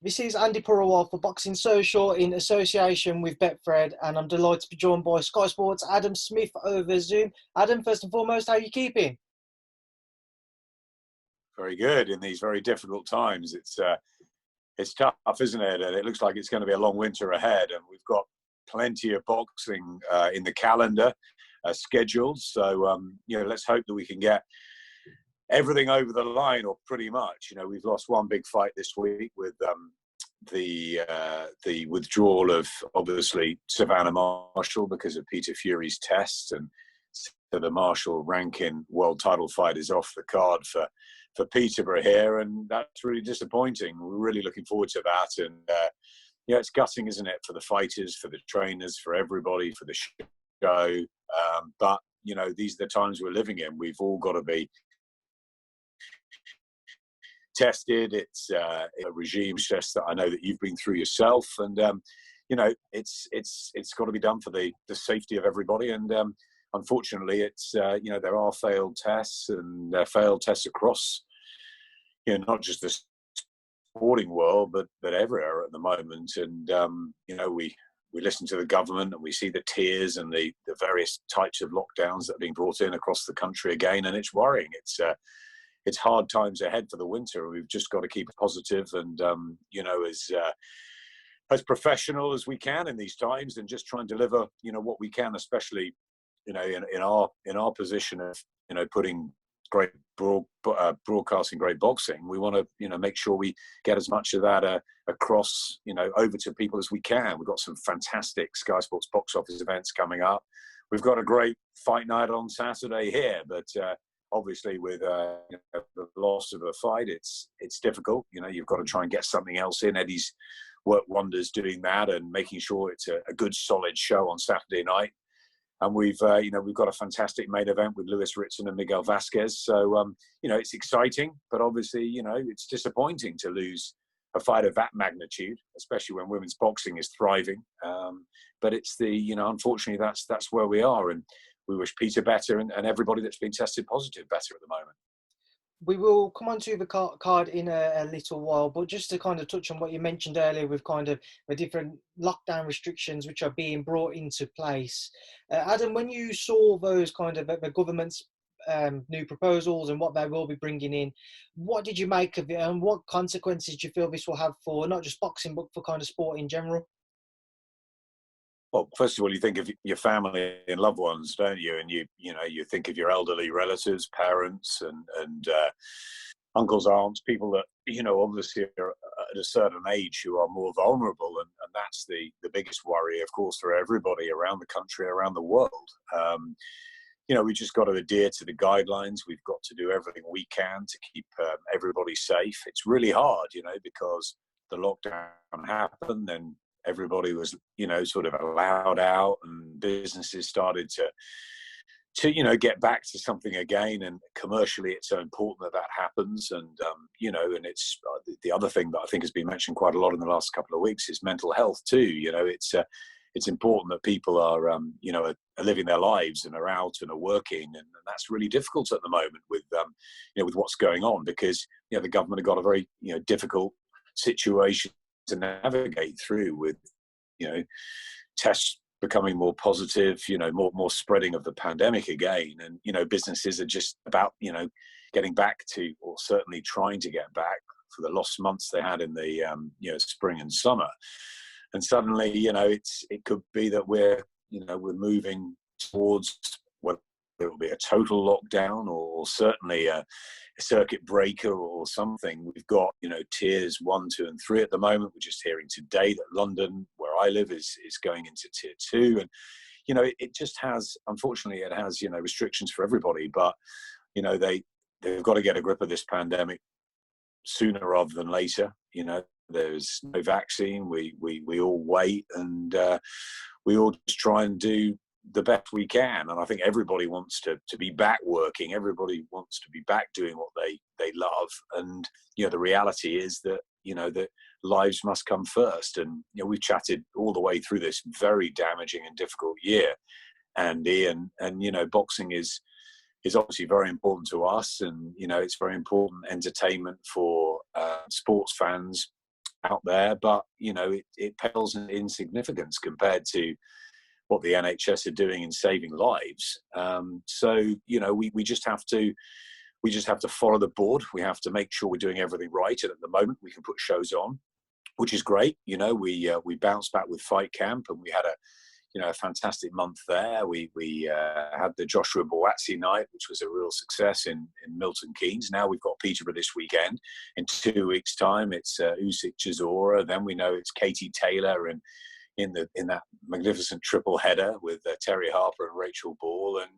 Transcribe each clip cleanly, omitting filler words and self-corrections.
This is Andy Purewal for Boxing Social in association with Betfred, and I'm delighted to be joined by Sky Sports' Adam Smith over Zoom. Adam, first and foremost, how are you keeping? Very good in these very difficult times. It's tough, isn't it? And it looks like it's going to be a long winter ahead, and we've got plenty of boxing in the calendar scheduled. So let's hope that we can get everything over the line, or pretty much. We've lost one big fight this week with the withdrawal of, obviously, Savannah Marshall because of Peter Fury's test, and so the Marshall ranking world title fight is off the card for Peterborough here, and that's really disappointing. We're really looking forward to that, and it's gutting, isn't it, for the fighters, for the trainers, for everybody, for the show. But these are the times we're living in. We've all got to be tested. It's a regime stress that I know that you've been through yourself, and it's got to be done for the safety of everybody. And unfortunately, it's there are failed tests, and failed tests across not just the sporting world, but everywhere at the moment. And we listen to the government, and we see the tiers and the various types of lockdowns that are being brought in across the country again, and it's worrying. It's hard times ahead for the winter. We've just got to keep it positive and, as professional as we can in these times, and just try and deliver, what we can, especially, in our position of, putting great broadcasting, great boxing. We want to, make sure we get as much of that across, over to people as we can. We've got some fantastic Sky Sports box office events coming up. We've got a great fight night on Saturday here, but obviously, with the loss of a fight, it's difficult. You've got to try and get something else in. Eddie's worked wonders doing that and making sure it's a good, solid show on Saturday night. And we've got a fantastic main event with Lewis Ritson and Miguel Vasquez. So it's exciting, but obviously it's disappointing to lose a fight of that magnitude, especially when women's boxing is thriving. But it's unfortunately that's where we are, and we wish Peter better and everybody that's been tested positive better at the moment. We will come on to the card in a little while, but just to kind of touch on what you mentioned earlier with kind of the different lockdown restrictions which are being brought into place. Adam, when you saw those kind of the government's new proposals and what they will be bringing in, what did you make of it, and what consequences do you feel this will have for not just boxing but for kind of sport in general? Well, first of all, you think of your family and loved ones, don't you? And you think of your elderly relatives, parents, and uncles, aunts, people that obviously are at a certain age who are more vulnerable, and that's the biggest worry, of course, for everybody around the country, around the world. We just got to adhere to the guidelines. We've got to do everything we can to keep everybody safe. It's really hard, because the lockdown happened, and everybody was, sort of allowed out, and businesses started to get back to something again. And commercially, it's so important that happens. And, and it's the other thing that I think has been mentioned quite a lot in the last couple of weeks is mental health too. It's important that people are living their lives and are out and are working. And that's really difficult at the moment with what's going on, because, the government have got a very, difficult situation to navigate through with, tests becoming more positive, more spreading of the pandemic again. And, businesses are just about, getting back to, or certainly trying to get back for the lost months they had in the, spring and summer. And suddenly, it could be that we're moving towards what it will be a total lockdown, or certainly a circuit breaker or something. We've got, tiers 1, 2, and 3 at the moment. We're just hearing today that London, where I live, is going into tier 2. And, it just has, unfortunately, it has, restrictions for everybody. But, they've got to get a grip of this pandemic sooner rather than later. There's no vaccine. We all wait, and we all just try and do the best we can. And I think everybody wants to be back working. Everybody wants to be back doing what they love. And, the reality is that, that lives must come first. And, we've chatted all the way through this very damaging and difficult year, Andy, and boxing is obviously very important to us. And, it's very important entertainment for sports fans out there, but it pales in significance compared to what the NHS are doing in saving lives. So we just have to follow the board. We have to make sure we're doing everything right. And at the moment, we can put shows on, which is great. We bounced back with Fight Camp, and we had a fantastic month there. We had the Joshua Buatsi night, which was a real success in Milton Keynes. Now we've got Peterborough this weekend. In 2 weeks' time, it's Usyk Chisora. Then we know it's Katie Taylor and in that magnificent triple header with Terry Harper and Rachel Ball, and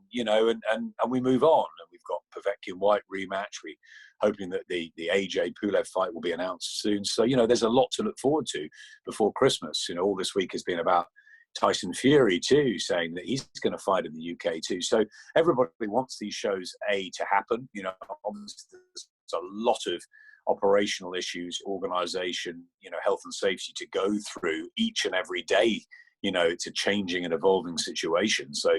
we move on. And we've got Povetkin White rematch. We hoping that the AJ Pulev fight will be announced soon. So there's a lot to look forward to before Christmas. All this week has been about Tyson Fury too, saying that he's going to fight in the UK too. So everybody wants these shows to happen. Obviously there's a lot of operational issues, organisation, health and safety to go through each and every day. It's a changing and evolving situation. So,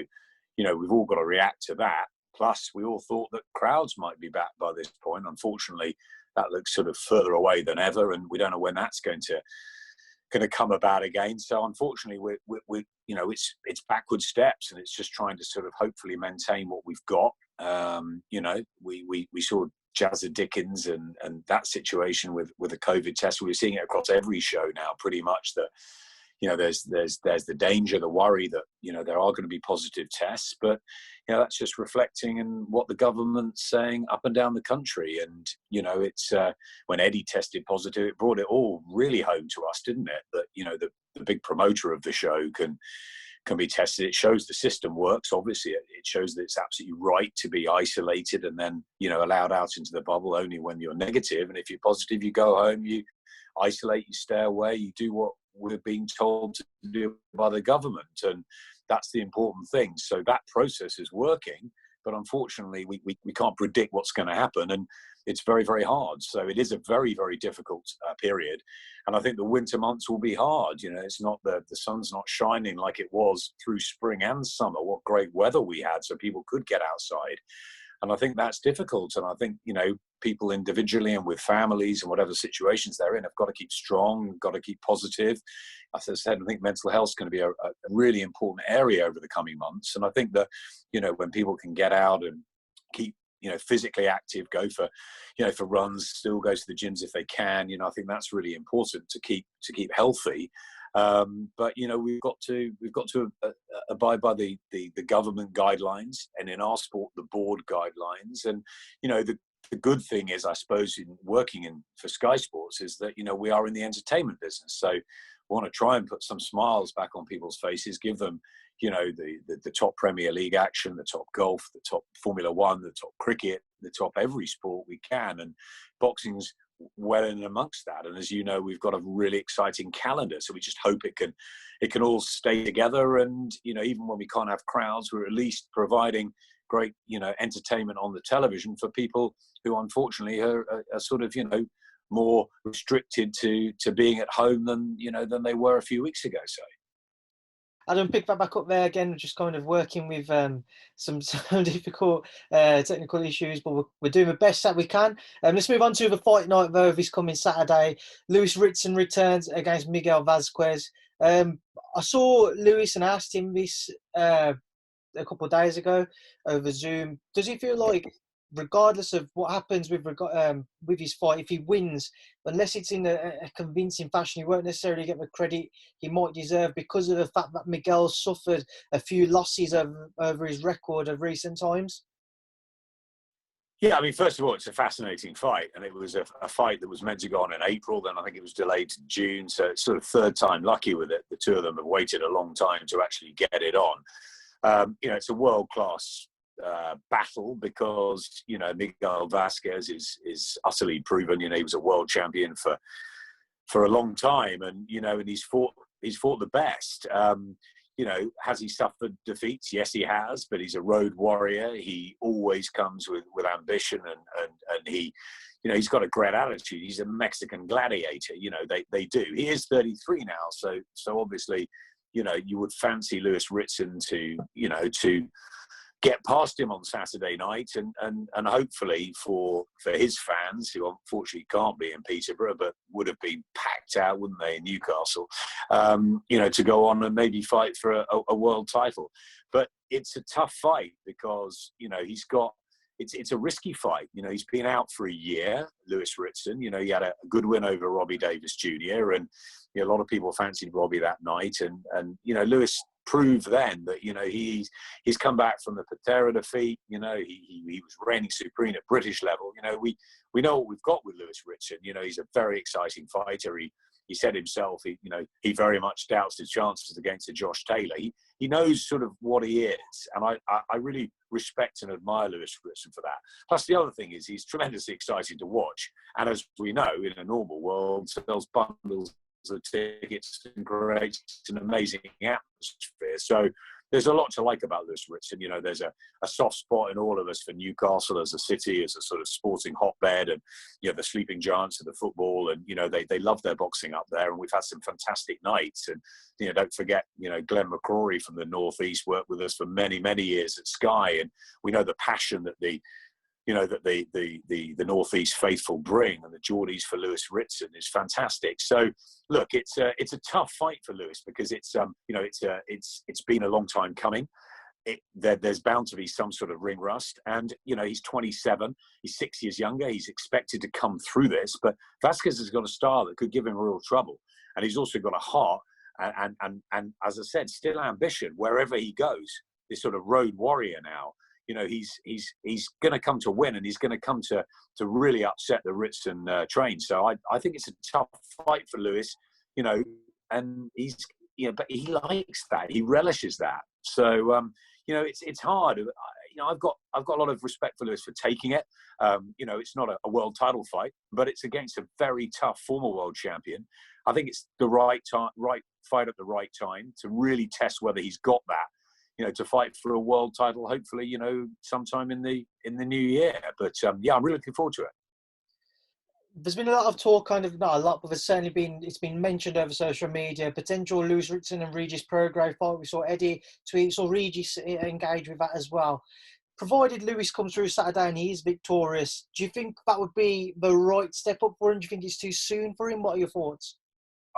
we've all got to react to that. Plus, we all thought that crowds might be back by this point. Unfortunately, that looks sort of further away than ever, and we don't know when that's going to come about again. So unfortunately, we it's backward steps, and it's just trying to sort of hopefully maintain what we've got. We saw Jazza Dickens and that situation with a COVID test. We're seeing it across every show now, pretty much, that there's the danger, the worry that there are going to be positive tests, but that's just reflecting in what the government's saying up and down the country. And it's when Eddie tested positive, it brought it all really home to us, didn't it? That the big promoter of the show can be tested. It shows the system works. Obviously, it shows that it's absolutely right to be isolated and then allowed out into the bubble only when you're negative. And if you're positive, you go home, you isolate, you stay away, you do what we're being told to do by the government, and that's the important thing. So that process is working, but unfortunately we can't predict what's going to happen, and it's very, very hard. So it is a very, very difficult period, and I think the winter months will be hard. It's not the sun's not shining like it was through spring and summer. What great weather we had, so people could get outside. And I think that's difficult. And I think, people individually and with families and whatever situations they're in have got to keep strong, got to keep positive. As I said, I think mental health is going to be a really important area over the coming months. And I think that, when people can get out and keep, physically active, go for, for runs, still go to the gyms if they can, I think that's really important to keep healthy. But we've got to abide by the government guidelines, and in our sport the board guidelines. And the good thing is, I suppose, in working for Sky Sports, is that we are in the entertainment business, so we want to try and put some smiles back on people's faces, give them the top Premier League action, the top golf, the top Formula One, the top cricket, the top every sport we can, and boxing's well in amongst that. And as we've got a really exciting calendar, so we just hope it can all stay together. And even when we can't have crowds, we're at least providing great entertainment on the television for people who unfortunately are sort of more restricted to being at home than they were a few weeks ago. So Adam, pick that back up there again, just kind of working with some difficult technical issues, but we're doing the best that we can. Let's move on to the fight night, though, this coming Saturday. Lewis Ritson returns against Miguel Vasquez. I saw Lewis and asked him this a couple of days ago over Zoom. Does he feel like, regardless of what happens with his fight, if he wins, unless it's in a convincing fashion, he won't necessarily get the credit he might deserve, because of the fact that Miguel suffered a few losses over his record of recent times? Yeah, I mean, first of all, it's a fascinating fight, and it was a fight that was meant to go on in April, then I think it was delayed to June, so it's sort of third time lucky with it. The two of them have waited a long time to actually get it on. It's a world-class battle, because Miguel Vasquez is utterly proven. He was a world champion for a long time, and and he's fought the best. Has he suffered defeats? Yes, he has, but he's a road warrior. He always comes with ambition, and he's got a great attitude. He's a Mexican gladiator. They do. He is 33 now, so obviously you would fancy Lewis Ritson to get past him on Saturday night, and hopefully for his fans, who unfortunately can't be in Peterborough but would have been packed out, wouldn't they, in Newcastle, to go on and maybe fight for a world title. But it's a tough fight because it's a risky fight. He's been out for a year, Lewis Ritson. He had a good win over Robbie Davis Jr. and a lot of people fancied Robbie that night, and Lewis proved then that he's come back from the Patera defeat. He was reigning supreme at British level. We know what we've got with Lewis Ritson. He's a very exciting fighter. He said himself, he very much doubts his chances against a Josh Taylor. He knows sort of what he is, and I really respect and admire Lewis Ritson for that. Plus, the other thing is he's tremendously exciting to watch, and as we know, in a normal world, sells bundles of tickets and creates an amazing atmosphere. So there's a lot to like about Lewis Ritson. There's a soft spot in all of us for Newcastle as a city, as a sort of sporting hotbed, and the sleeping giants of the football, and they love their boxing up there, and we've had some fantastic nights. And don't forget, Glenn McCrory from the Northeast worked with us for many years at Sky, and we know the passion that the Northeast faithful bring, and the Geordies for Lewis Ritson is fantastic. So look, it's a tough fight for Lewis because it's been a long time coming. There's bound to be some sort of ring rust, and he's 27, he's 6 years younger, he's expected to come through this, but Vasquez has got a style that could give him real trouble, and he's also got a heart and as I said, still ambition wherever he goes. This sort of road warrior now. He's going to come to win, and he's going to come to really upset the Ritson train. So I think it's a tough fight for Lewis, and but he likes that, he relishes that. So it's hard. I've got a lot of respect for Lewis for taking it. It's not a world title fight, but it's against a very tough former world champion. I think it's the right fight at the right time to really test whether he's got that. To fight for a world title, hopefully, sometime in the new year. But I'm really looking forward to it. There's been a lot of talk, not a lot, but it's been mentioned over social media, potential Lewis Ritson and Regis Prograis fight. We saw Eddie tweet, saw Regis engage with that as well. Provided Lewis comes through Saturday and he is victorious, do you think that would be the right step up for him? Do you think it's too soon for him? What are your thoughts?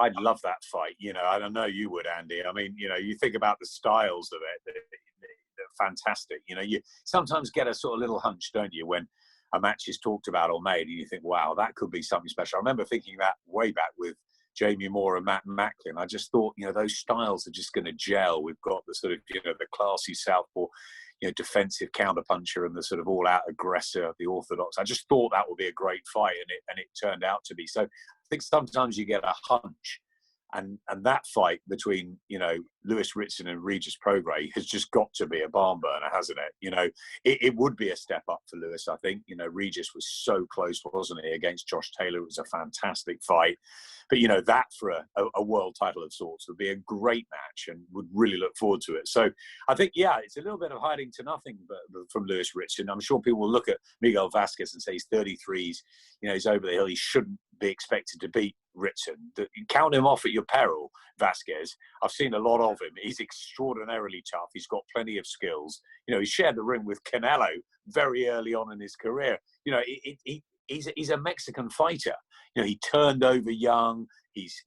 I'd love that fight. I know you would, Andy. I mean, you think about the styles of it, they're fantastic. You sometimes get a sort of little hunch, don't you, when a match is talked about or made, and you think, wow, that could be something special. I remember thinking that way back with Jamie Moore and Matt Macklin. I just thought, those styles are just going to gel. We've got the sort of, the classy southpaw, defensive counterpuncher, and the sort of all-out aggressor, the orthodox. I just thought that would be a great fight, and it turned out to be. So I think sometimes you get a hunch, and that fight between Lewis Ritson and Regis Prograis has just got to be a barn burner, hasn't it? It would be a step up for Lewis. I think Regis was so close, wasn't he, against Josh Taylor? It was a fantastic fight. But that for a world title of sorts would be a great match, and would really look forward to it. So I think, it's a little bit of hiding to nothing from Lewis Ritson. I'm sure people will look at Miguel Vasquez and say he's 33, he's over the hill, he shouldn't be expected to beat Ritson. Count him off at your peril, Vasquez. I've seen a lot of him. He's extraordinarily tough. He's got plenty of skills. He shared the ring with Canelo very early on in his career. He's a Mexican fighter. He turned over young. He's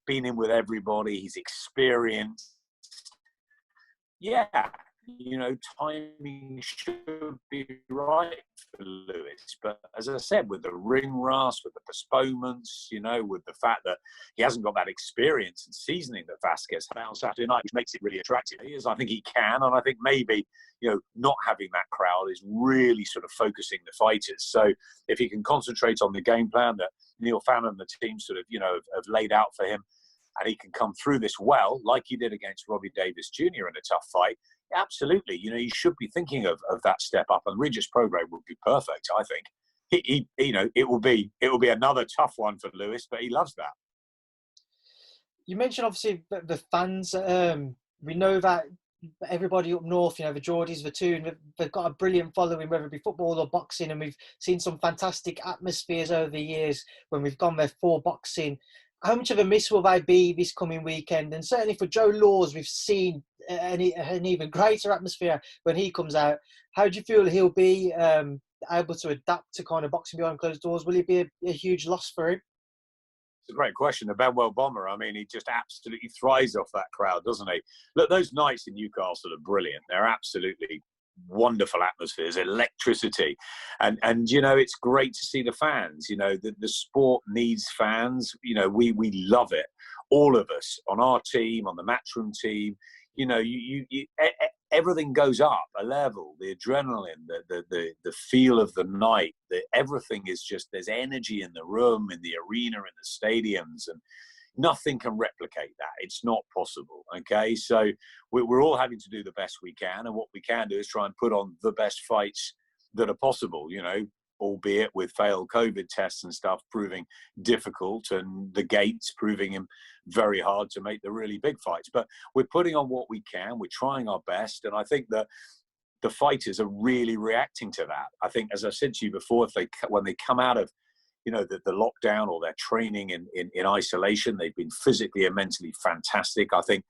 been in with everybody. He's experienced. Yeah, timing should be right for Lewis. But as I said, with the ring rust, with the postponements, with the fact that he hasn't got that experience and seasoning that Vasquez had on Saturday night, which makes it really attractive. I think he can, and I think maybe not having that crowd is really sort of focusing the fighters. So if he can concentrate on the game plan that Neil Fannon and the team sort of have laid out for him, and he can come through this well, like he did against Robbie Davis Jr. in a tough fight, absolutely. You should be thinking of that step up, and Regis Prograis would be perfect. I think it will be another tough one for Lewis, but he loves that. You mentioned obviously the fans. We know that everybody up north, the Geordies, the Toon, they've got a brilliant following, whether it be football or boxing, and we've seen some fantastic atmospheres over the years when we've gone there for boxing. How much of a miss will they be this coming weekend? And certainly for Joe Laws, we've seen an even greater atmosphere when he comes out. How do you feel he'll be able to adapt to kind of boxing behind closed doors? Will it be a huge loss for him? It's a great question. The Benwell Bomber, I mean, he just absolutely thrives off that crowd, doesn't he? Look, those nights in Newcastle are brilliant. They're absolutely wonderful atmospheres, electricity. And you know, it's great to see the fans. You know, the sport needs fans. You know, we love it. All of us on our team, on the Matchroom team, you know, everything goes up a level. The adrenaline, the feel of the night, everything is just, there's energy in the room, in the arena, in the stadiums, and nothing can replicate that. It's not possible. Okay, so we're all having to do the best we can, and what we can do is try and put on the best fights that are possible. You know, albeit with failed COVID tests and stuff proving difficult, and the gates proving him very hard to make the really big fights. But we're putting on what we can. We're trying our best, and I think that the fighters are really reacting to that. I think, as I said to you before, when they come out of, you know, the lockdown, or their training in isolation, they've been physically and mentally fantastic. I think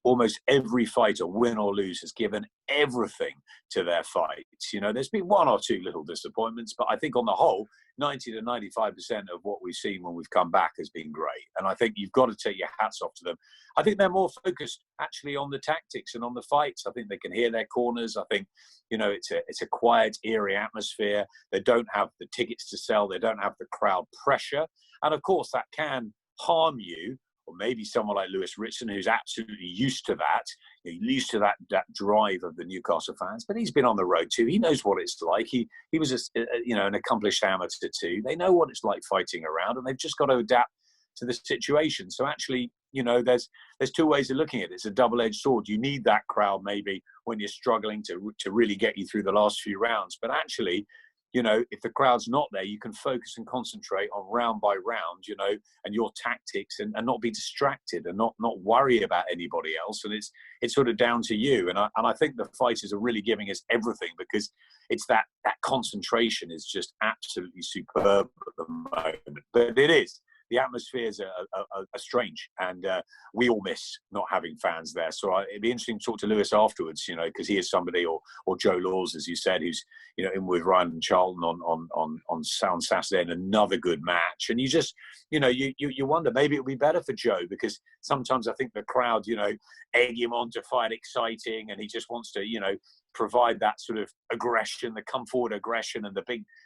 almost every fighter, win or lose, has given everything to their fights. You know, there's been one or two little disappointments, but I think on the whole, 90 to 95% of what we've seen when we've come back has been great. And I think you've got to take your hats off to them. I think they're more focused actually on the tactics and on the fights. I think they can hear their corners. I think, you know, it's a quiet, eerie atmosphere. They don't have the tickets to sell. They don't have the crowd pressure. And of course, that can harm you. Or maybe someone like Lewis Ritson, who's absolutely used to that, used to that drive of the Newcastle fans. But he's been on the road too. He knows what it's like. He was an accomplished amateur too. They know what it's like fighting around, and they've just got to adapt to the situation. So actually, you know, there's two ways of looking at it. It's a double-edged sword. You need that crowd maybe when you're struggling to really get you through the last few rounds. But actually, you know, if the crowd's not there, you can focus and concentrate on round by round, you know, and your tactics, and not be distracted, and not worry about anybody else. And it's sort of down to you. And I think the fighters are really giving us everything, because it's that concentration is just absolutely superb at the moment. But it is. The atmospheres are strange, and we all miss not having fans there. So it'd be interesting to talk to Lewis afterwards, you know, because he is somebody, or Joe Laws, as you said, who's, you know, in with Ryan and Charlton on Saturday in another good match. And you just, you know, you wonder, maybe it'll be better for Joe, because sometimes I think the crowd, you know, egg him on to fight exciting, and he just wants to, you know, provide that sort of aggression, the come forward aggression, and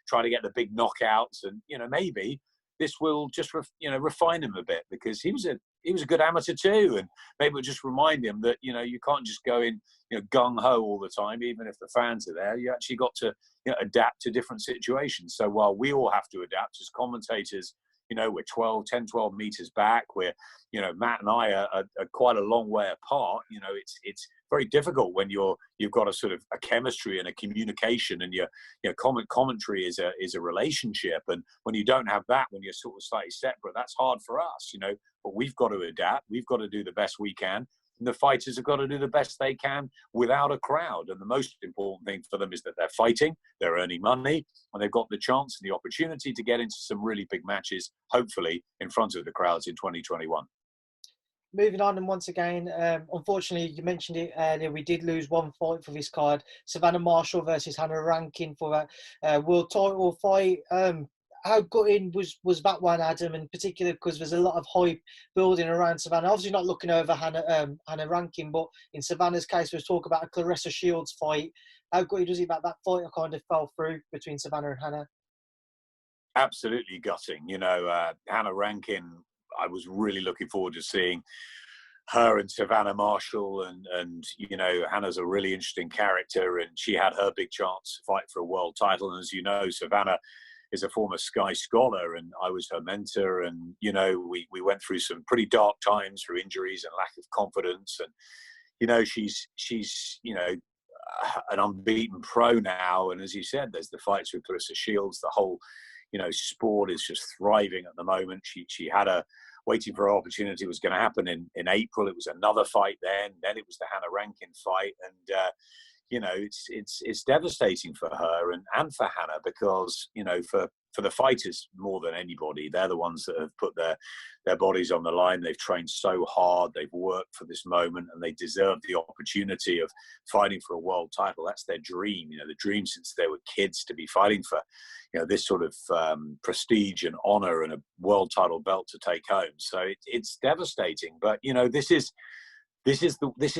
try to get the big knockouts. And, you know, maybe this will just refine him a bit, because he was a good amateur too, and maybe it'll just remind him that, you know, you can't just go in, you know, gung ho all the time, even if the fans are there. You actually got to, you know, adapt to different situations. So while we all have to adapt as commentators, you know, we're 10, 12 meters back. We're, you know, Matt and I are quite a long way apart. You know, it's very difficult when you've got a sort of a chemistry and a communication, and your commentary is a relationship. And when you don't have that, when you're sort of slightly separate, that's hard for us, you know. But we've got to adapt. We've got to do the best we can. And the fighters have got to do the best they can without a crowd. And the most important thing for them is that they're fighting, they're earning money, and they've got the chance and the opportunity to get into some really big matches, hopefully in front of the crowds in 2021. Moving on, and once again, unfortunately, you mentioned it earlier, we did lose one fight for this card. Savannah Marshall versus Hannah Rankin for a world title fight. How gutting was that one, Adam, in particular, because there's a lot of hype building around Savannah. Obviously not looking over Hannah Rankin, but in Savannah's case, we're talking about a Claressa Shields fight. How gutting was it that fight kind of fell through between Savannah and Hannah? Absolutely gutting. You know, Hannah Rankin, I was really looking forward to seeing her and Savannah Marshall, and you know, Hannah's a really interesting character, and she had her big chance to fight for a world title. And as you know, Savannah is a former Sky scholar, and I was her mentor. And you know, we went through some pretty dark times through injuries and lack of confidence. And you know, she's you know, an unbeaten pro now. And as you said, there's the fights with Claressa Shields. The whole, you know, sport is just thriving at the moment. She had waiting for her opportunity was going to happen in April. It was another fight then it was the Hannah Rankin fight. And you know, it's devastating for her and for Hannah, because, you know, for the fighters more than anybody, they're the ones that have put their bodies on the line. They've trained so hard, they've worked for this moment, and they deserve the opportunity of fighting for a world title. That's their dream, you know, the dream since they were kids, to be fighting for, you know, this sort of prestige and honor and a world title belt to take home. So it's devastating. But, you know, this is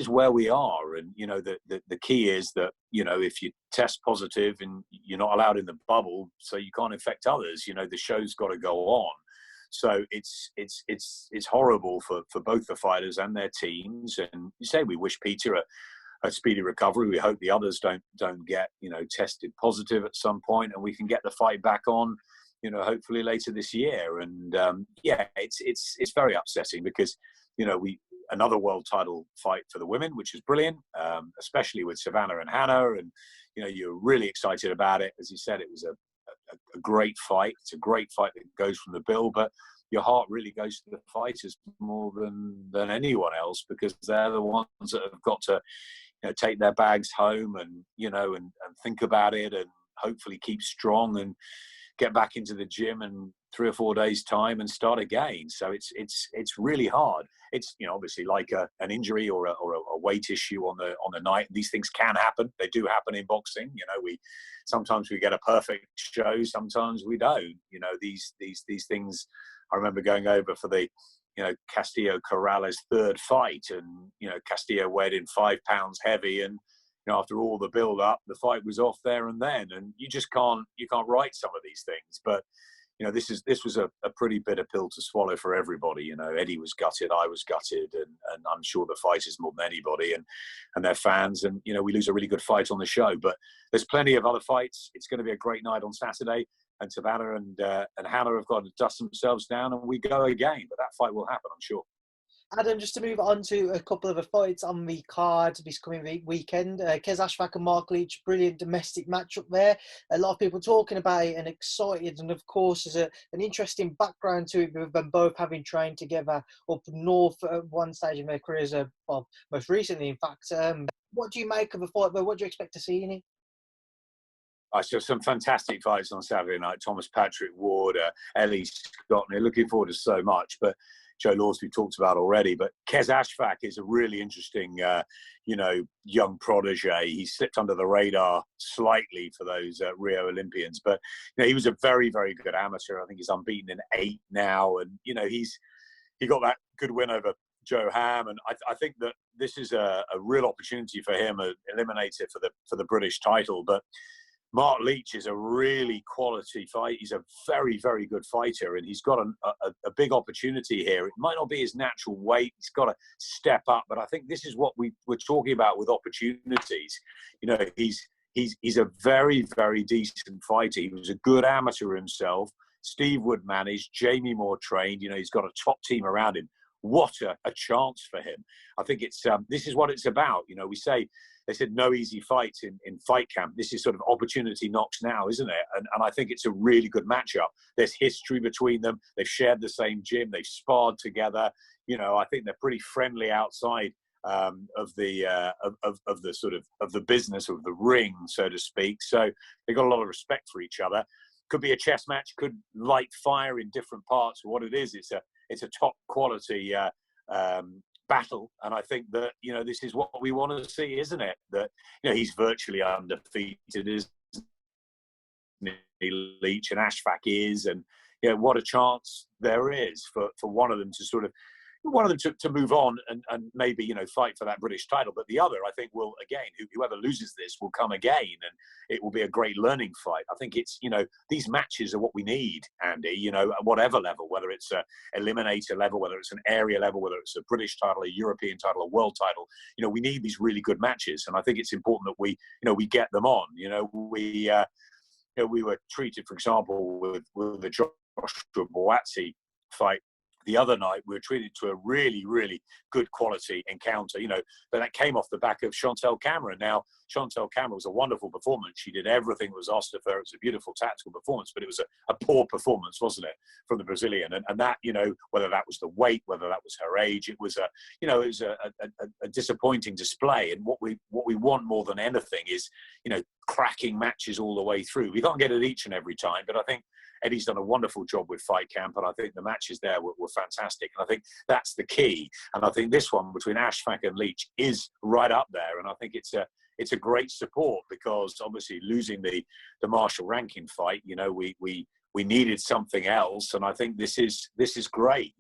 where we are. And, you know, the key is that, you know, if you test positive and you're not allowed in the bubble, so you can't infect others, you know, the show's got to go on. So it's horrible for both the fighters and their teams. And you say we wish Peter a speedy recovery. We hope the others don't get, you know, tested positive at some point, and we can get the fight back on, you know, hopefully later this year. And yeah, it's very upsetting, because, you know, another world title fight for the women, which is brilliant, especially with Savannah and Hannah. And, you know, you're really excited about it. As you said, it was a great fight. It's a great fight that goes from the bill, but your heart really goes to the fighters more than anyone else, because they're the ones that have got to, you know, take their bags home and, you know, and think about it, and hopefully keep strong and get back into the gym in 3 or 4 days' time and start again. So it's really hard. It's, you know, obviously like an injury or a weight issue on the night. These things can happen. They do happen in boxing. You know, sometimes we get a perfect show, sometimes we don't. You know, these things. I remember going over for the, you know, Castillo Corrales' third fight, and, you know, Castillo weighed in 5 pounds heavy, and, you know, after all the build up, the fight was off there and then, and you can't write some of these things. But, you know, this was a pretty bitter pill to swallow for everybody. You know, Eddie was gutted, I was gutted, and I'm sure the fighters more than anybody, and their fans. And, you know, we lose a really good fight on the show, but there's plenty of other fights. It's going to be a great night on Saturday, and Savannah and Hannah have got to dust themselves down, and we go again. But that fight will happen, I'm sure. Adam, just to move on to a couple of the fights on the card this coming weekend, Kez Ashfaq and Mark Leach, brilliant domestic matchup there. A lot of people talking about it and excited, and of course there's an interesting background to it, with them both having trained together up north at one stage in their careers, well, most recently in fact. What do you make of the fight, but what do you expect to see in it? I saw some fantastic fights on Saturday night. Thomas Patrick Ward, Ellie Scott, and looking forward to so much. But Joe Laws we talked about already, but Kez Ashfaq is a really interesting, you know, young protege. He slipped under the radar slightly for those Rio Olympians, but, you know, he was a very, very good amateur. I think he's unbeaten in 8 now, and, you know, he got that good win over Joe Ham, and I think that this is a real opportunity for him, an eliminator for the British title. But Mark Leach is a really quality fight. He's a very, very good fighter, and he's got a big opportunity here. It might not be his natural weight. He's got to step up, but I think this is what we're talking about with opportunities. You know, he's a very, very decent fighter. He was a good amateur himself. Steve Wood managed, Jamie Moore trained. You know, he's got a top team around him. What a chance for him. I think it's this is what it's about. You know, they said no easy fights in fight camp. This is sort of opportunity knocks now, isn't it? And I think it's a really good matchup. There's history between them. They've shared the same gym. They've sparred together. You know, I think they're pretty friendly outside of the sort of the business of the ring, so to speak. So they've got a lot of respect for each other. Could be a chess match. Could light fire in different parts. What it is, it's a top quality battle, and I think that, you know, this is what we want to see, isn't it? That, you know, he's virtually undefeated, isn't he, Leach, and Ashfaq is, and, you know, what a chance there is for one of them to sort of to move on and maybe, you know, fight for that British title. But the other, I think, will, again, whoever loses this will come again, and it will be a great learning fight. I think it's, you know, these matches are what we need, Andy, you know, at whatever level, whether it's a eliminator level, whether it's an area level, whether it's a British title, a European title, a world title, you know, we need these really good matches. And I think it's important that we get them on. You know, we were treated, for example, with the Joshua Buatsi fight the other night we were treated to a really, really good quality encounter, but that came off the back of Chantel Cameron. Now, Chantel Cameron was a wonderful performance. She did everything that was asked of her. It was a beautiful tactical performance, but it was a poor performance, wasn't it, from the Brazilian? And that, whether that was the weight, whether that was her age, it was a disappointing display. And what we want more than anything is, cracking matches all the way through. We can't get it each and every time, but I think Eddie's done a wonderful job with Fight Camp, and I think the matches there were fantastic. And I think that's the key. And I think this one between Ashfaq and Leach is right up there. And I think it's a great support, because obviously losing the Marshall ranking fight, we needed something else. And I think this is great.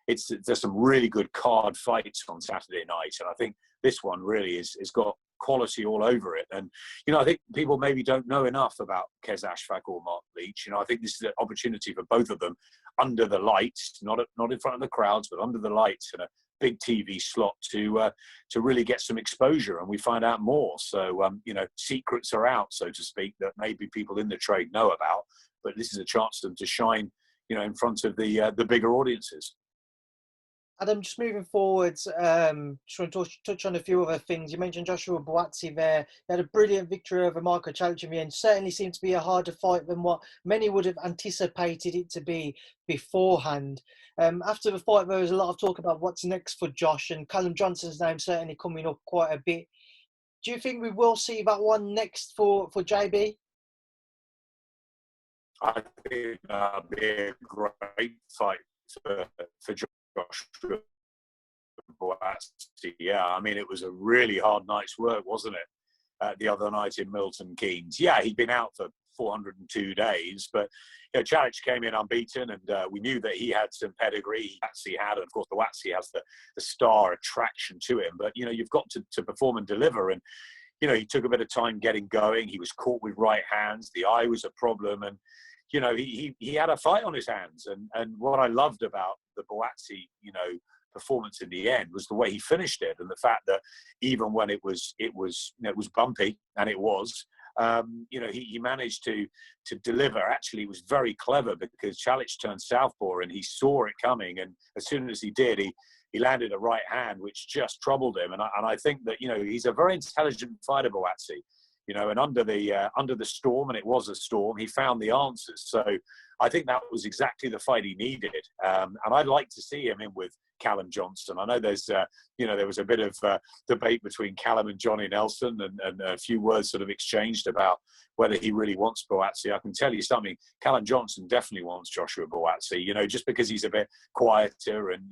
There's some really good card fights on Saturday night, and I think this one really is got quality all over it. And I think people maybe don't know enough about Kez Ashfaq or Mark Leach. I think this is an opportunity for both of them under the lights, not in front of the crowds, but under the lights in a big TV slot to really get some exposure, and we find out more. So secrets are out, so to speak, that maybe people in the trade know about, but this is a chance for them to shine in front of the bigger audiences. Adam, just moving forwards, just want to touch on a few other things. You mentioned Joshua Buatsi there. He had a brilliant victory over Marco Chalic in the end. Certainly seemed to be a harder fight than what many would have anticipated it to be beforehand. After the fight, there was a lot of talk about what's next for Josh, and Callum Johnson's name certainly coming up quite a bit. Do you think we will see that one next for JB? I think that'll be a great fight for Josh Buatsi. Yeah, I mean, it was a really hard night's work, wasn't it? The other night in Milton Keynes. Yeah, he'd been out for 402 days, but Chalic came in unbeaten, and we knew that he had some pedigree. Buatsi had, and of course, Buatsi has the star attraction to him. But you've got to perform and deliver, and he took a bit of time getting going. He was caught with right hands. The eye was a problem, and he had a fight on his hands. And what I loved about the Buatsi, performance in the end was the way he finished it, and the fact that even when it was bumpy, and it was, he managed to deliver. Actually, it was very clever, because Chalic turned southpaw and he saw it coming, and as soon as he did, he landed a right hand which just troubled him. And I think that he's a very intelligent fighter, Buatsi. And under the storm, and it was a storm, he found the answers. So I think that was exactly the fight he needed. And I'd like to see him in with Callum Johnson. I know there's, there was a bit of debate between Callum and Johnny Nelson, and a few words sort of exchanged about whether he really wants Buatsi. I can tell you something, Callum Johnson definitely wants Joshua Buatsi, just because he's a bit quieter, and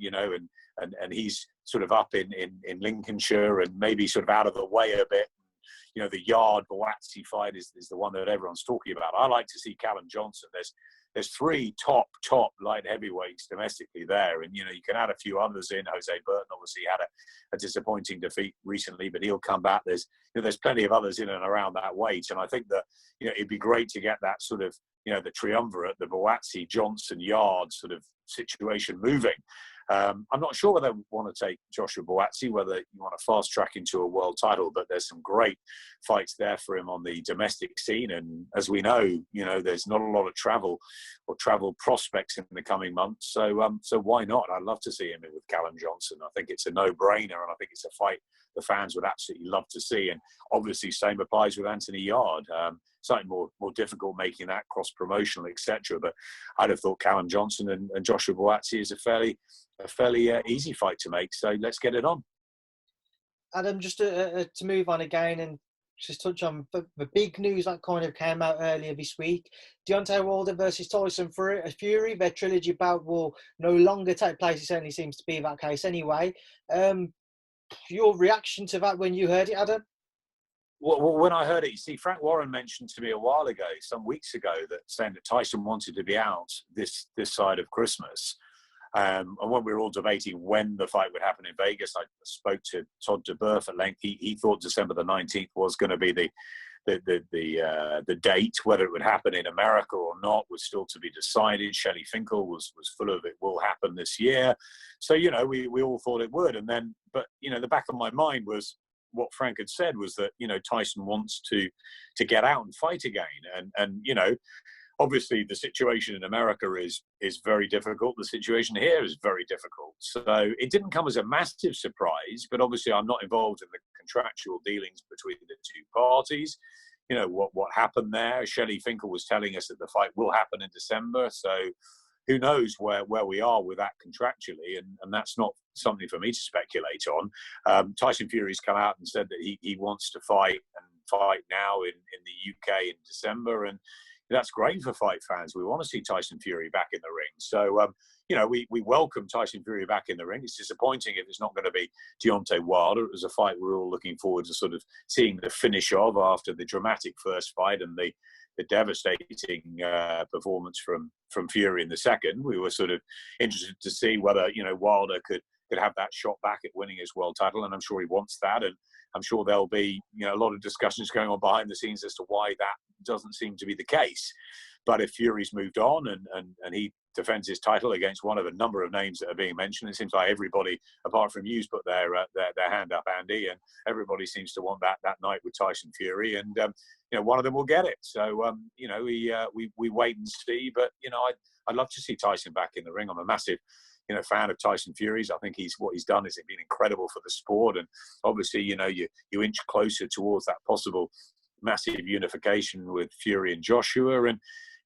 he's sort of up in Lincolnshire, and maybe sort of out of the way a bit. The Yard Buatsi fight is the one that everyone's talking about. I like to see Callum Johnson. There's three top light heavyweights domestically there, and you can add a few others in. Jose Burton obviously had a disappointing defeat recently, but he'll come back. There's plenty of others in and around that weight, and I think that it'd be great to get that sort of the triumvirate, the Buatsi Johnson Yard sort of situation moving. I'm not sure whether we want to take Joshua Buatsi, whether you want to fast track into a world title, but there's some great fights there for him on the domestic scene. And as we know, there's not a lot of travel or travel prospects in the coming months. So why not? I'd love to see him in with Callum Johnson. I think it's a no-brainer, and I think it's a fight the fans would absolutely love to see. And obviously, same applies with Anthony Yard. Slightly more difficult making that cross-promotional, etc. But I'd have thought Callum Johnson and Joshua Buatsi is a fairly easy fight to make. So let's get it on. Adam, just to move on again and just touch on the big news that kind of came out earlier this week. Deontay Wilder versus Tyson Fury. Their trilogy bout will no longer take place. It certainly seems to be that case anyway. Your reaction to that when you heard it, Adam? Well, when I heard it, you see, Frank Warren mentioned to me a while ago, some weeks ago, saying that Tyson wanted to be out this side of Christmas. And when we were all debating when the fight would happen in Vegas, I spoke to Todd DeBurf at length. He thought December the 19th was going to be the date. Whether it would happen in America or not was still to be decided. Shelley Finkel was full of it will happen this year. So, we all thought it would. And then, but, the back of my mind was, what Frank had said was that, Tyson wants to get out and fight again. And obviously the situation in America is very difficult. The situation here is very difficult. So it didn't come as a massive surprise, but obviously I'm not involved in the contractual dealings between the two parties. You know, what happened there. Shelley Finkel was telling us that the fight will happen in December. So who knows where we are with that contractually, and that's not something for me to speculate on. Tyson Fury's come out and said that he wants to fight now in the UK in December, and that's great for fight fans. We want to see Tyson Fury back in the ring. So, you know, we welcome Tyson Fury back in the ring. It's disappointing if it's not going to be Deontay Wilder. It was a fight we're all looking forward to sort of seeing the finish of after the dramatic first fight and the devastating performance from Fury in the second. We were sort of interested to see whether, you know, Wilder could have that shot back at winning his world title, and I'm sure he wants that. And I'm sure there'll be, you know, a lot of discussions going on behind the scenes as to why that doesn't seem to be the case. But if Fury's moved on and he defends his title against one of a number of names that are being mentioned, it seems like everybody, apart from you's put their hand up, Andy, and everybody seems to want that night with Tyson Fury, and you know, one of them will get it. So you know, we wait and see. But you know, I'd love to see Tyson back in the ring. I'm a massive, you know, fan of Tyson Fury's. I think what he's done has been incredible for the sport, and obviously, you know, you inch closer towards that possible massive unification with Fury and Joshua. And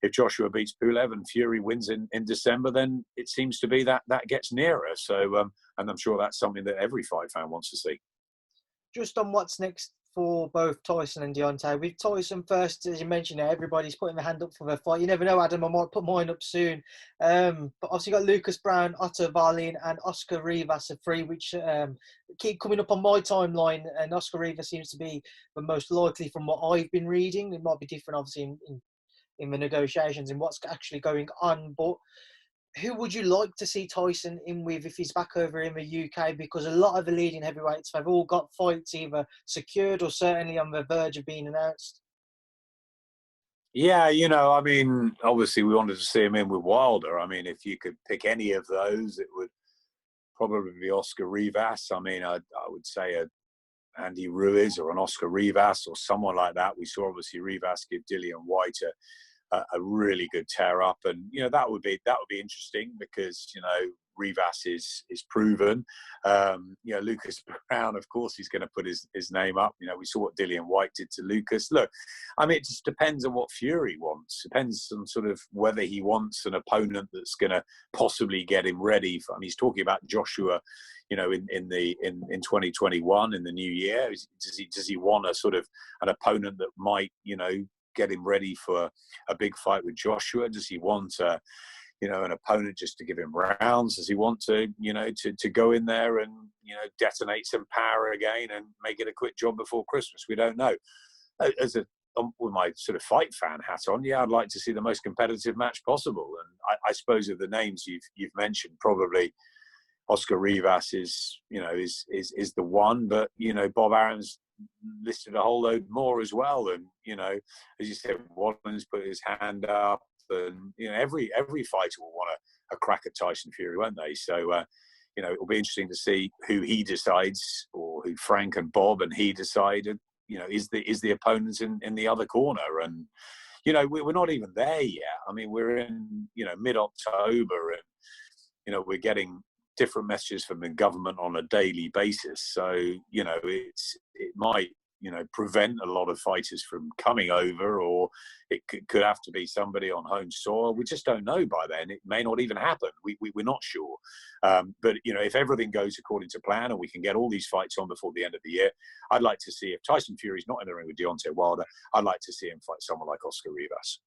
if Joshua beats Pulev and Fury wins in December, then it seems to be that gets nearer. So, and I'm sure that's something that every fight fan wants to see. Just on what's next for both Tyson and Deontay. With Tyson first, as you mentioned, everybody's putting their hand up for the fight. You never know, Adam, I might put mine up soon. But obviously you got Lucas Brown, Otto Wallin and Oscar Rivas are free, which keep coming up on my timeline. And Oscar Rivas seems to be the most likely from what I've been reading. It might be different, obviously, in the negotiations and what's actually going on. But who would you like to see Tyson in with if he's back over in the UK? Because a lot of the leading heavyweights, they've all got fights either secured or certainly on the verge of being announced. Yeah, you know, I mean, obviously we wanted to see him in with Wilder. I mean, if you could pick any of those, it would probably be Oscar Rivas. I mean, I would say Andy Ruiz or an Oscar Rivas or someone like that. We saw obviously Rivas give Dillian White a really good tear up, and you know that would be interesting because you know Rivas is proven. You know, Lucas Brown, of course, he's going to put his name up. You know, we saw what Dillian White did to Lucas. Look, I mean, it just depends on what Fury wants. Depends on sort of whether he wants an opponent that's going to possibly get him ready for. I mean, he's talking about Joshua, you know, in 2021 in the new year. Does he want a sort of an opponent that might, you know, get him ready for a big fight with Joshua? Does he want you know, an opponent just to give him rounds? Does he want to, you know, to go in there and, you know, detonate some power again and make it a quick job before Christmas? We don't know. With my sort of fight fan hat on, yeah, I'd like to see the most competitive match possible. And I suppose of the names you've mentioned, probably Oscar Rivas is the one, but you know, Bob Aaron's listed a whole load more as well. And you know, as you said, Wallin's put his hand up, and you know, every fighter will want a crack at Tyson Fury, won't they? So you know, it'll be interesting to see who he decides, or who Frank and Bob and he decided, you know, is the opponents in the other corner. And you know, we're not even there yet. I mean, we're in, you know, mid-October, and you know, we're getting different messages from the government on a daily basis. So, you know, it might, you know, prevent a lot of fighters from coming over, or it could have to be somebody on home soil. We just don't know by then. It may not even happen. We're not sure. But, you know, if everything goes according to plan and we can get all these fights on before the end of the year, I'd like to see, if Tyson Fury's not in the ring with Deontay Wilder, I'd like to see him fight someone like Oscar Rivas.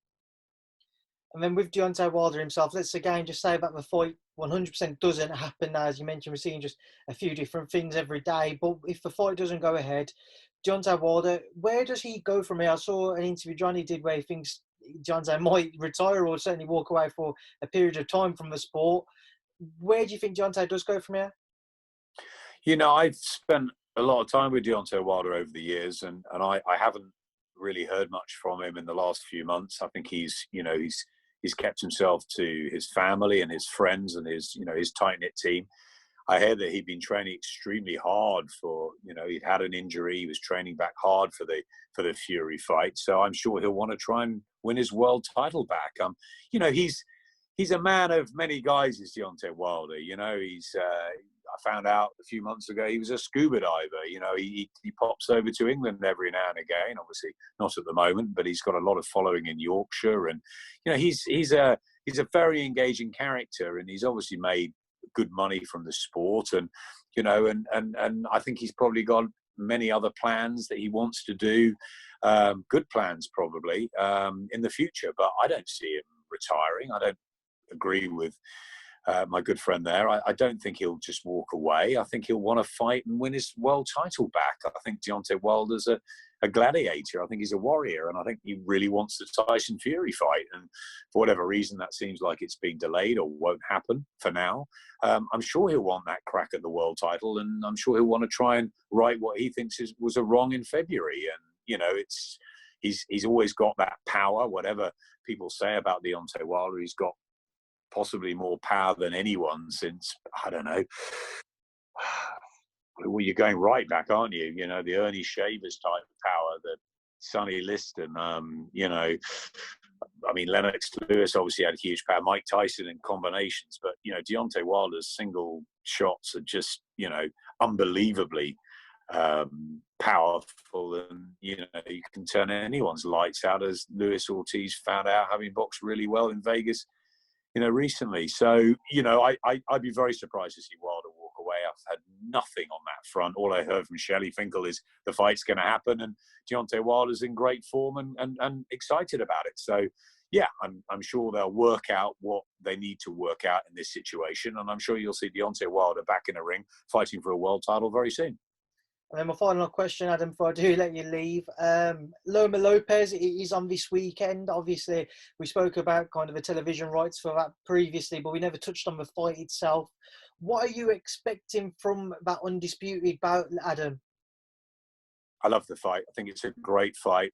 And then with Deontay Wilder himself, let's again just say that the fight 100% doesn't happen. As you mentioned, we're seeing just a few different things every day. But if the fight doesn't go ahead, Deontay Wilder, where does he go from here? I saw an interview Johnny did where he thinks Deontay might retire or certainly walk away for a period of time from the sport. Where do you think Deontay does go from here? You know, I've spent a lot of time with Deontay Wilder over the years, and I haven't really heard much from him in the last few months. I think he's kept himself to his family and his friends and his tight-knit team. I heard that he'd been training extremely hard for, he'd had an injury. He was training back hard for the Fury fight. So I'm sure he'll want to try and win his world title back. He's a man of many guises, Deontay Wilder. I found out a few months ago he was a scuba diver. He pops over to England every now and again. Obviously not at the moment, but he's got a lot of following in Yorkshire, and he's a very engaging character, and he's obviously made good money from the sport, and I think he's probably got many other plans that he wants to do, good plans probably, in the future. But I don't see him retiring. I don't agree with my good friend there. I don't think he'll just walk away. I think he'll want to fight and win his world title back. I think Deontay Wilder's a gladiator. I think he's a warrior, and I think he really wants the Tyson Fury fight. And for whatever reason, that seems like it's been delayed or won't happen for now. I'm sure he'll want that crack at the world title, and I'm sure he'll want to try and right what he thinks was a wrong in February. And he's always got that power. Whatever people say about Deontay Wilder, he's got possibly more power than anyone since, I don't know. Well, you're going right back, aren't you? The Ernie Shavers type of power, the Sonny Liston, Lennox Lewis obviously had huge power, Mike Tyson in combinations, but, Deontay Wilder's single shots are just, unbelievably powerful, and, you can turn anyone's lights out, as Luis Ortiz found out, having boxed really well in Vegas, recently. So, I'd be very surprised to see Wilder walk away. I've had nothing on that front. All I heard from Shelley Finkel is the fight's going to happen, and Deontay Wilder's in great form and excited about it. So, yeah, I'm sure they'll work out what they need to work out in this situation, and I'm sure you'll see Deontay Wilder back in a ring fighting for a world title very soon. And then my final question, Adam, before I do let you leave. Loma-Lopez is on this weekend. Obviously, we spoke about kind of the television rights for that previously, but we never touched on the fight itself. What are you expecting from that undisputed bout, Adam? I love the fight. I think it's a great fight.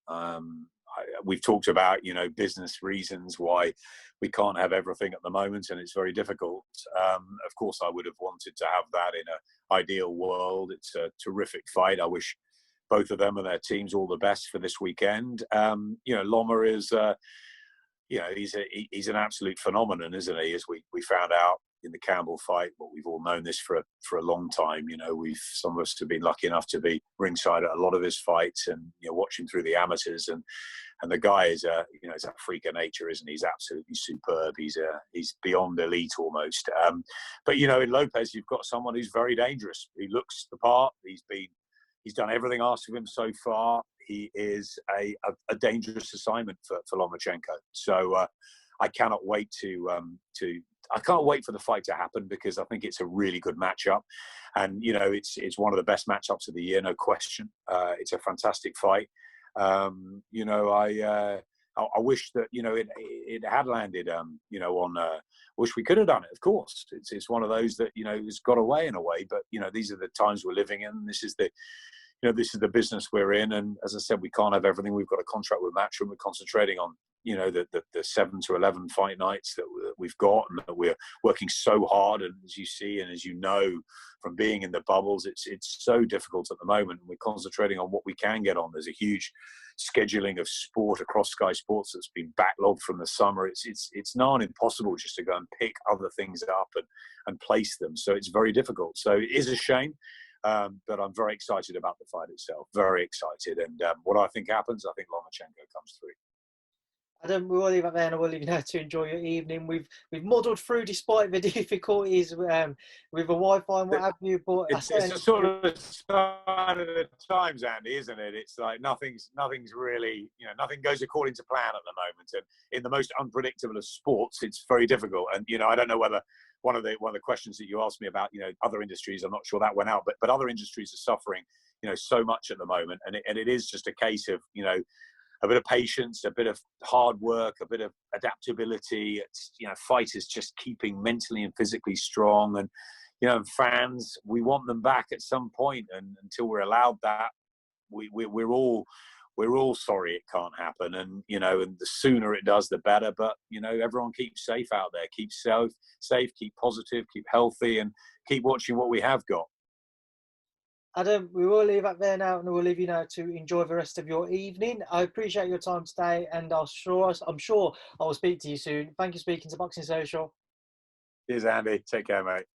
We've talked about, business reasons why we can't have everything at the moment, and it's very difficult. Of course, I would have wanted to have that in an ideal world. It's a terrific fight. I wish both of them and their teams all the best for this weekend. Loma is, he's an absolute phenomenon, isn't he? As we found out in the Campbell fight, but we've all known this for a long time. Some of us have been lucky enough to be ringside at a lot of his fights, and watch him through the amateurs, and the guy is he's a freak of nature, isn't he? He's absolutely superb. He's beyond elite almost. But in Lopez, you've got someone who's very dangerous. He looks the part. He's done everything asked of him so far. He is a dangerous assignment for Lomachenko. So I cannot wait I can't wait for the fight to happen, because I think it's a really good matchup, and it's one of the best matchups of the year, no question. It's a fantastic fight. I wish that it had landed. Wish we could have done it. Of course, it's one of those that has got away in a way. But these are the times we're living in. This is the business we're in. And as I said, we can't have everything. We've got a contract with Matchroom. We're concentrating on the 7 to 11 fight nights that we've got, and that we're working so hard. And as you see, and as you know from being in the bubbles, it's so difficult at the moment. And we're concentrating on what we can get on. There's a huge scheduling of sport across Sky Sports that's been backlogged from the summer. It's now impossible just to go and pick other things up and place them. So it's very difficult. So it is a shame. But I'm very excited about the fight itself. Very excited. And what I think happens, I think Lomachenko comes through. Adam, we'll leave it there, and we'll leave you now to enjoy your evening. We've muddled through despite the difficulties with the Wi-Fi and what have you. But it's a sort of sign of the times, Andy, isn't it? It's like nothing's really, nothing goes according to plan at the moment. And in the most unpredictable of sports, it's very difficult. And I don't know whether one of the questions that you asked me about, other industries, I'm not sure that went out, but other industries are suffering, so much at the moment, and it is just a case of a bit of patience, a bit of hard work, a bit of adaptability. It's, fighters just keeping mentally and physically strong. And, fans, we want them back at some point. And until we're allowed that, we're all we're all sorry it can't happen, and and the sooner it does, the better. But everyone keep safe out there, keep safe, keep positive, keep healthy, and keep watching what we have got. Adam, we will leave it there now, and we'll leave you now to enjoy the rest of your evening. I appreciate your time today, and I'm sure I will speak to you soon. Thank you for speaking to Boxing Social. Cheers, Andy. Take care, mate.